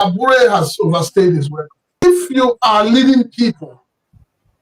Abure has overstayed his welcome. If you are leading people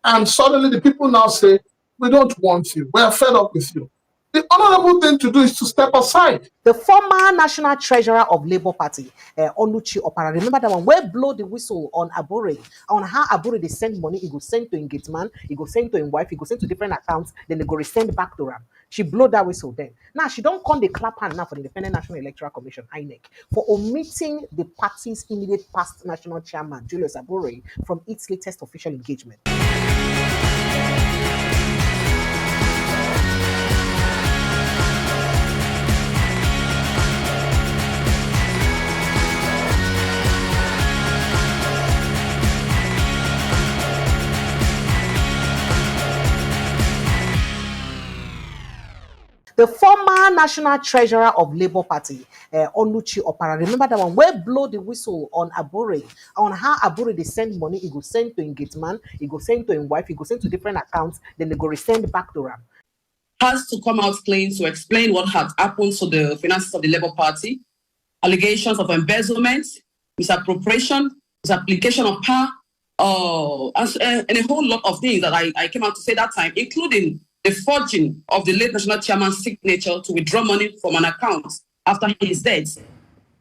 and suddenly the people now say, we don't want you, we are fed up with you, the honorable thing to do is to step aside. The former national treasurer of Labour Party, Oluchi Oparah, remember that one, where blow the whistle on Abure, on how Abure they send money, he go send to engagement, he go send to his wife, he go send to different accounts, then they go send back to her. She blow that whistle then. Now she don't come the clap hand now for the Independent National Electoral Commission, INEC, for omitting the party's immediate past national chairman, Julius Abure, from its latest official engagement. The former national treasurer of Labour Party, Oluchi Oparah, remember that one, where blow the whistle on Abure, on how Abure they send money, he go send to engagement, he go send to his wife, he go send to different accounts, then they go send back to her. Has to come out clean to explain what had happened to the finances of the Labour Party, allegations of embezzlement, misappropriation, misapplication of power, and a whole lot of things that I came out to say that time, including the forging of the late national chairman's signature to withdraw money from an account after his death.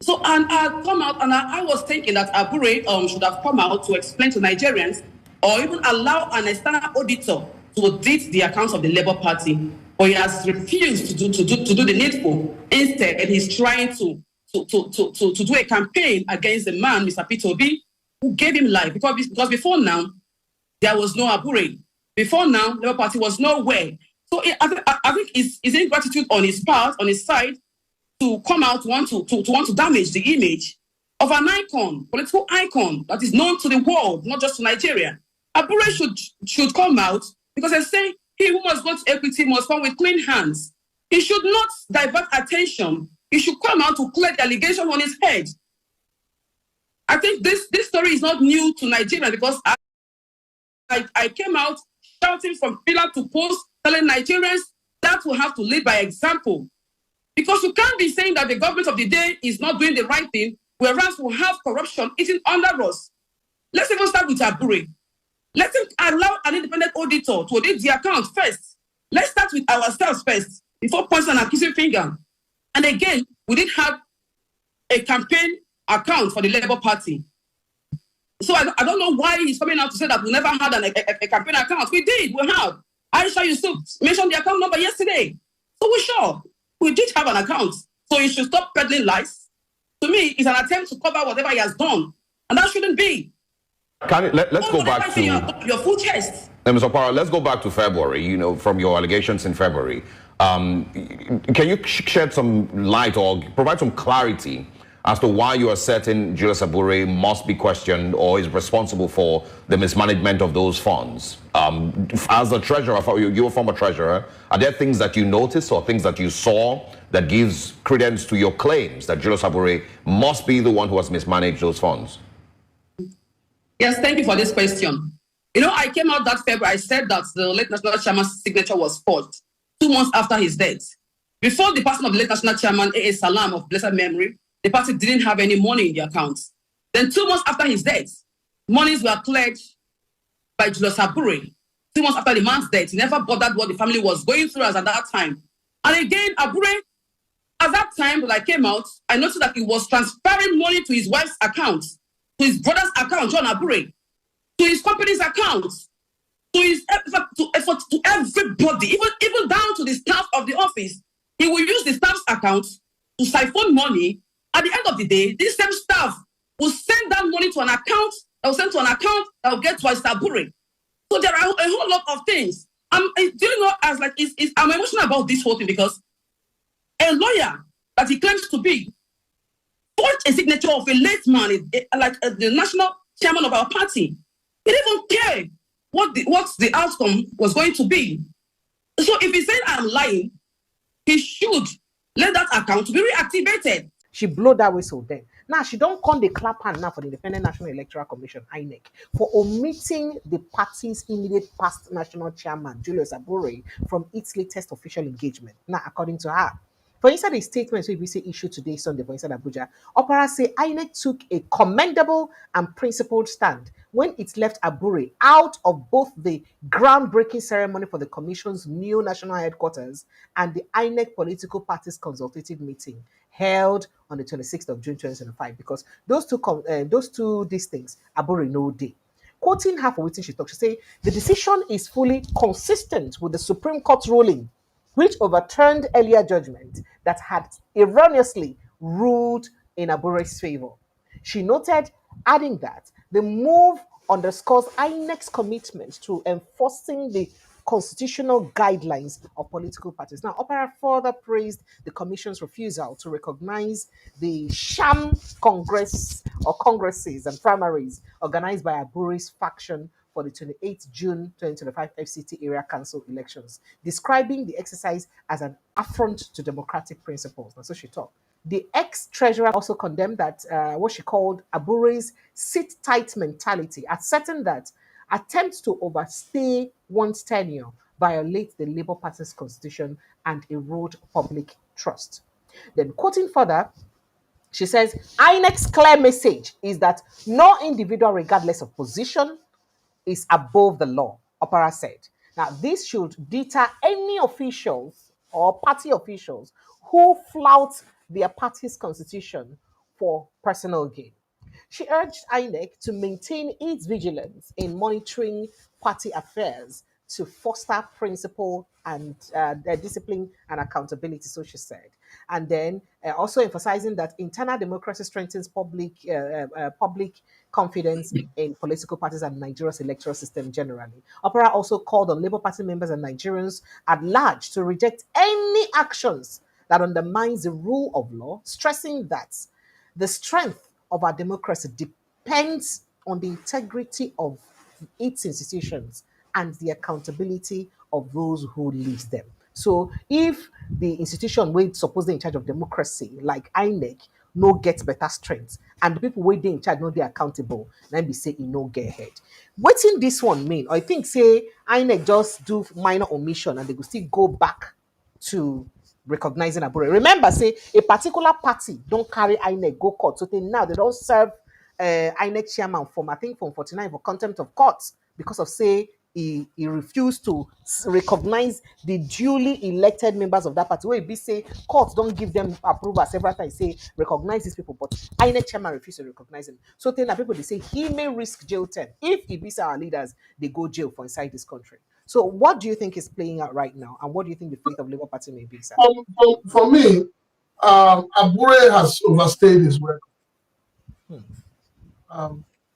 So, and I come out and I was thinking that Abure should have come out to explain to Nigerians or even allow an external auditor to audit the accounts of the Labour Party. But he has refused to do the needful. Instead, he's trying to do a campaign against the man, Mr. Peter Obi, who gave him life. Because before now, there was no Abure. Before now, Labour Party was nowhere. So I think it's ingratitude on his part, on his side, to come out to want to damage the image of an icon, political icon that is known to the world, not just to Nigeria. Abure should come out because they say he who must go to equity must come with clean hands. He should not divert attention. He should come out to clear the allegation on his head. I think this story is not new to Nigeria because I came out shouting from pillar to post, telling Nigerians that we have to lead by example. Because you can't be saying that the government of the day is not doing the right thing, whereas we have corruption eating under us. Let's even start with Abure. Let's allow an independent auditor to audit the account first. Let's start with ourselves first, before pointing an accusing finger. And again, we did have a campaign account for the Labour Party. So I don't know why he's coming out to say that we never had a campaign account. We did, we have. Aisha Yusuf mentioned the account number yesterday. So we're sure we did have an account. So he should stop peddling lies. To me, it's an attempt to cover whatever he has done. And that shouldn't be. Let's go back to your full chest. Mr. Oparah, let's go back to February, from your allegations in February. Can you shed some light or provide some clarity as to why you are certain Julius Abure must be questioned or is responsible for the mismanagement of those funds? As a treasurer, you're a former treasurer, are there things that you noticed or things that you saw that gives credence to your claims that Julius Abure must be the one who has mismanaged those funds? Yes, thank you for this question. I came out that February, I said that the late national chairman's signature was forged 2 months after his death. Before the passing of the late national chairman, A.A. Salam of blessed memory, the party didn't have any money in the accounts. Then 2 months after his death, monies were cleared by Julius Abure. 2 months after the man's death, he never bothered what the family was going through as at that time. And again, Abure, at that time that I came out, I noticed that he was transferring money to his wife's account, to his brother's account, John Abure, to his company's account, to everybody, even down to the staff of the office. He will use the staff's account to siphon money. At the end of the day, this same staff will send that money to an account that will send to an account that will get to Mr. Abure. So there are a whole lot of things. I'm emotional about this whole thing because a lawyer that he claims to be forged a signature of a late man, the national chairman of our party. He didn't even care what the outcome was going to be. So if he said I'm lying, he should let that account be reactivated. She blow that whistle then. Now, she don't come the clap hand now for the Independent National Electoral Commission, INEC, for omitting the party's immediate past national chairman, Julius Abure, from its latest official engagement. Now, according to her, For inside a statement we say issued today Sunday for inside Abuja, Oparah say INEC took a commendable and principled stand when it left Abure out of both the groundbreaking ceremony for the Commission's new national headquarters and the INEC Political Parties Consultative Meeting held on the 26th of June 2025, because those two these things Abure no day. Quoting her for what she talked, she say the decision is fully consistent with the Supreme Court ruling, which overturned earlier judgment that had erroneously ruled in Abure's favor. She noted, adding that the move underscores INEC's commitment to enforcing the constitutional guidelines of political parties. Now, Oparah further praised the Commission's refusal to recognize the sham congresses and primaries organized by Abure's faction for the 28th June 2025 FCT Area Council elections, describing the exercise as an affront to democratic principles. That's what she talked. The ex-treasurer also condemned that what she called Abure's sit-tight mentality, asserting that attempts to overstay one's tenure violate the Labour Party's constitution and erode public trust. Then, quoting further, she says, INEC's clear message is that no individual, regardless of position, is above the law, Oparah said. Now, this should deter any officials or party officials who flout their party's constitution for personal gain. She urged INEC to maintain its vigilance in monitoring party affairs to foster principle and discipline and accountability, so she said. And then also emphasizing that internal democracy strengthens public confidence in political parties and Nigeria's electoral system generally. Oparah also called on Labour Party members and Nigerians at large to reject any actions that undermines the rule of law, stressing that the strength of our democracy depends on the integrity of its institutions and the accountability of those who lead them. So if the institution where it's supposed to be in charge of democracy, like INEC, no get better strength, and the people where they in charge no they accountable, then be say no get ahead. What in this one mean? I think say INEC just do minor omission and they will still go back to recognizing Abure. Remember, say a particular party don't carry INEC go court. So now they don't serve INEC chairman from, I think, from 49 for contempt of court because of say he refused to recognize the duly elected members of that party. Where he be say courts don't give them approval several times, say recognize these people, but INEC chairman refused to recognize him. So then people they say he may risk jail term if he beats our leaders, they go jail for inside this country. So what do you think is playing out right now, and what do you think the fate of Labour Party may be, sir? For me, Abure has overstayed his welcome.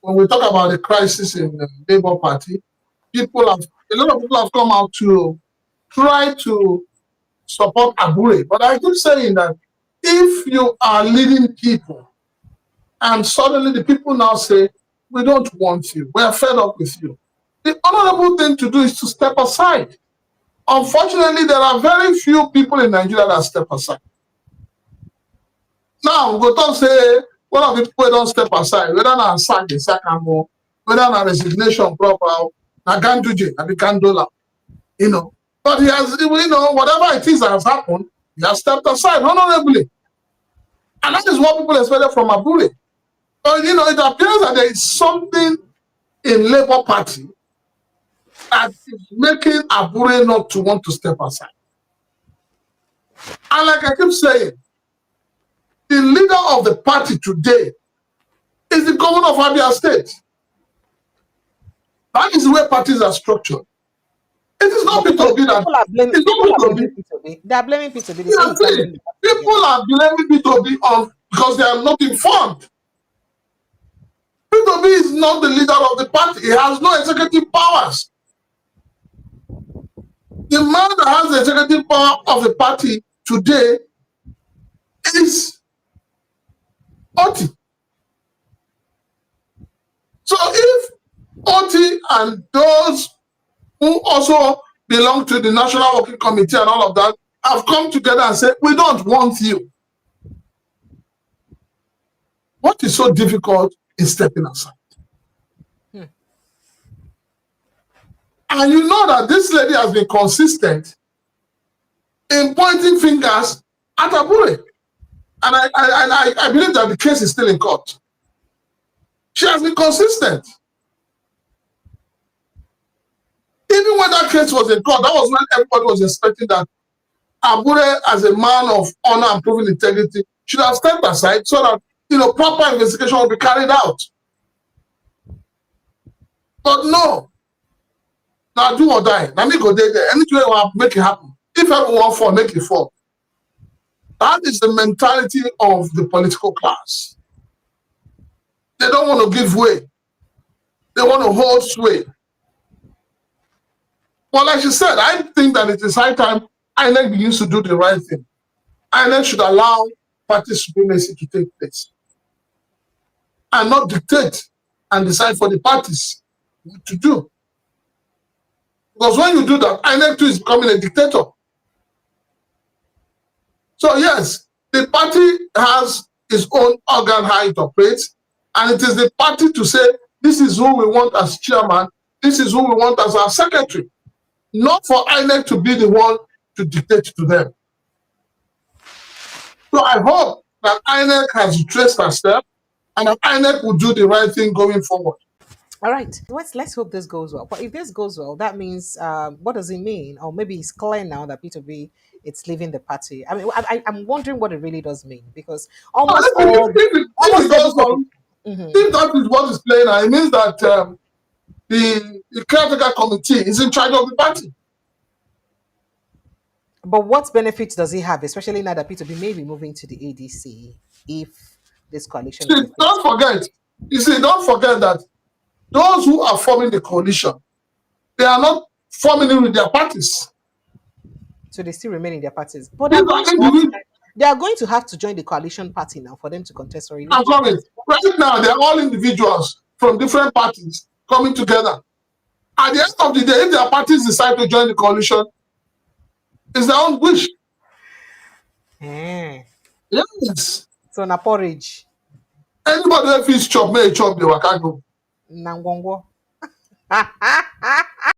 When we talk about the crisis in the Labour Party, a lot of people have come out to try to support Abure. But I keep saying that if you are leading people and suddenly the people now say, we don't want you, we are fed up with you, the honorable thing to do is to step aside. Unfortunately, there are very few people in Nigeria that step aside. Now, we go to say, one of the people don't step aside, whether na sack the second, whether na resignation proper, na ganduje, na the gandola, you know. But he has, you know, whatever it is that has happened, he has stepped aside honorably. And that is what people expected from Abure. But, you know, it appears that there is something in Labour Party that is making Abure not to want to step aside. And like I keep saying, the leader of the party today is the governor of Abia State. That is the way parties are structured. It is not P2B that people are blaming, it's not P2B. They are blaming P2B. People are blaming P2B on because they are not informed. P2B is not the leader of the party. He has no executive powers. The man that has the executive power of the party today is Oti. So if Oti and those who also belong to the National Working Committee and all of that have come together and said, we don't want you, what is so difficult in stepping aside? And you know that this lady has been consistent in pointing fingers at Abure. And I believe that the case is still in court. She has been consistent. Even when that case was in court, that was when everybody was expecting that Abure, as a man of honor and proven integrity, should have stepped aside so that proper investigation will be carried out. But no. Now do or die. Now me go there. Anything you want, make it happen. If everyone fall, make it fall. That is the mentality of the political class. They don't want to give way. They want to hold sway. Well, like you said, I think that it is high time INEC begins to do the right thing. INEC should allow party supremacy to take place and not dictate and decide for the parties what to do. Because when you do that, INEC too is becoming a dictator. So yes, the party has its own organ how it operates, and it is the party to say, this is who we want as chairman, this is who we want as our secretary, not for INEC to be the one to dictate to them. So I hope that INEC has retraced her step and that INEC will do the right thing going forward. All right, let's hope this goes well. But if this goes well, that means what does it mean? Or maybe it's clear now that P2B it's leaving the party. I mean, I'm wondering what it really does mean, because almost if that is what is playing out, it means that the caretaker committee is in charge of the party. But what benefits does it have, especially now that P2B may be moving to the ADC if this coalition? Don't forget that those who are forming the coalition, they are not forming it with their parties. So they still remain in their parties. But they are going to have to join the coalition party now for them to contest for election. I'm coming. Right now, they're all individuals from different parties coming together. At the end of the day, if their parties decide to join the coalition, it's their own wish. Yes. So na porridge. Anybody that feels chop, may chop, they will go. Nangongo.